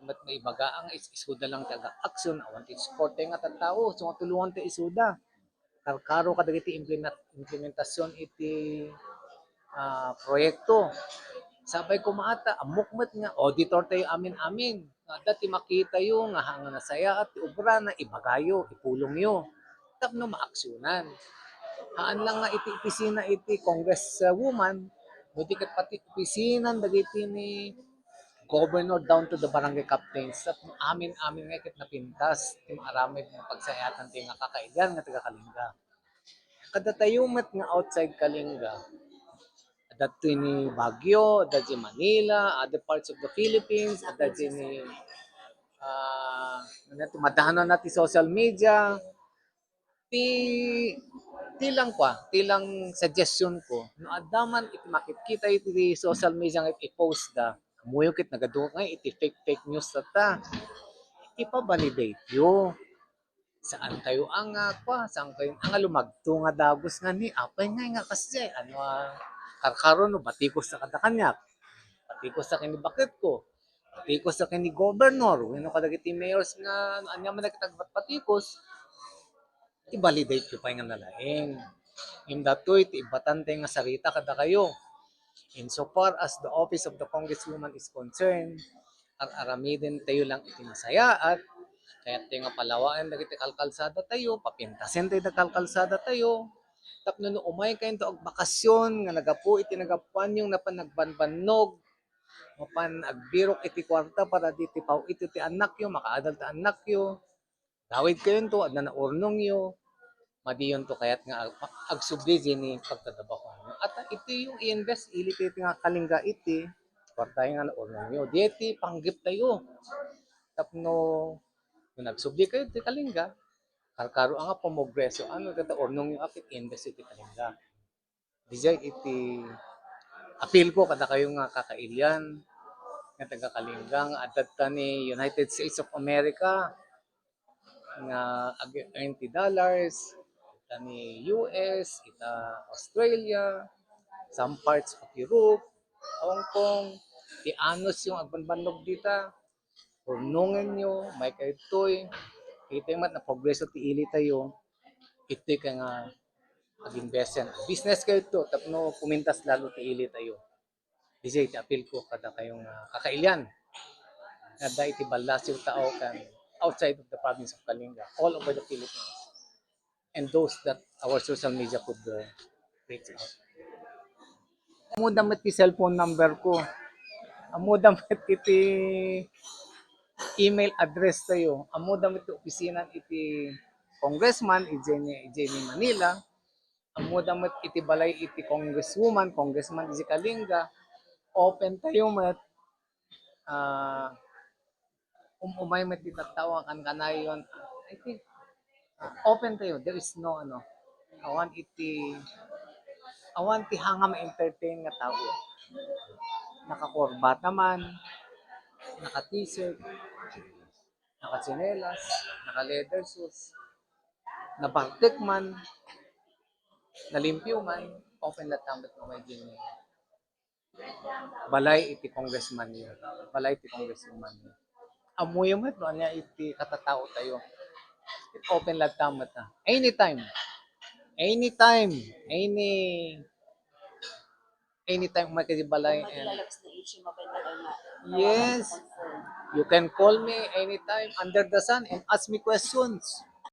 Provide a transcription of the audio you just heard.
mat may ibaga ang isuda lang taga action awan ti support nga tattao so matulungan ti isuda karkaro kadagiti implementasyon iti proyekto sabay kumaata amukmet nga auditor tayo amin-amin nga dati makita yo nga hanga nasaya at obra na ibagayo ipulong yo tapno maaksyonan haan lang nga iti opisina iti congresswoman buti ket pati opisinan dagiti ni governor down to the barangay captains at amin-amin nga ket napintas tim aramid nga pagsayatan ti nga kakailan nga taga Kalinga kada tayo met nga outside Kalinga adto ni Baguio adto Manila other parts of the Philippines adto ni madahanan natin social media ti ti lang suggestion ko no adaman iti makikita iti social media nga i-post da muyo ket nagadu nga iti fake news ta ipa-validate yo saan kayo ang saan kayo ang lumagto nga dagos nga ni apay nga kasi ano karkaron no batikos sa kada kanyak batikos sa kini bakit ko batikos sa kini governor wenno kadagiti mayors nga anya man nakitagbat batikos i-validate ko pa nga nalaing in datoy ti ibatante nga sarita kada kayo insofar as the office of the congresswoman is concerned aramiden tayo lang iti masayaat kaya tayo nga palawaan dagiti kalkalsada tayo papintasen tayo da kalkalsada tayo tapno no umay kayo to og bakasyon nga nagapu iti nagapuan yung napan nagbanbannog mapan agbirok iti kwarta para diti paw iti ti anak yo makaadal ta anak yo dawid kayo to adna na urnong yo madiyon to kayat nga agsubli ni pagtadabaho at iti yung i-invest iliti nga Kalinga iti kwarta nga na urnong yo dieti panggip tayo tapno kung nagsubli kayo ti Kalinga karkaro nga pamogreso ano kata urnong yung apit invest iti Kalinga dijay iti appeal ko kada kayo nga kakailyan nga taga Kalinga nga adta ni United States of America nga $20 kita ni US kita Australia some parts of Europe Hong Kong ti anos yung agbanbanog dita urnongen nyo may kaytoy kita mat na progreso ti ili tayo iti ka ngaag-invest business kayo to tapno pumintas lalo ti ili tayo DJ ti appeal ko kada kayong kakailyan nga da iti balas yung tao kan outside of the province of Kalinga all over the Philippines and those that our social media could reach out. Amo damet ti cellphone number ko. Amo damet iti email address tayo. Amo damet ti opisina iti congressman Jenny Manila. Amo damet iti balay iti congresswoman, congressman iti Kalinga. Open tayo met umay met itatawa kan kanayon. I think open tayo. There is no awan ti hanga ma-entertain nga tao. Nakakorbata man, naka-t-shirt, naka-tsinelas, naka-leather shoes, nabartik man, nalimpyo man, open lahat tambit mo may gini. Balay iti congressman niyo. Balay iti congresswoman niyo. Amuyo mo ito, anya iti katatao tayo. It open lahat tambit na. Anytime, anytime may balay and yes, you can call me anytime under the sun and ask me questions.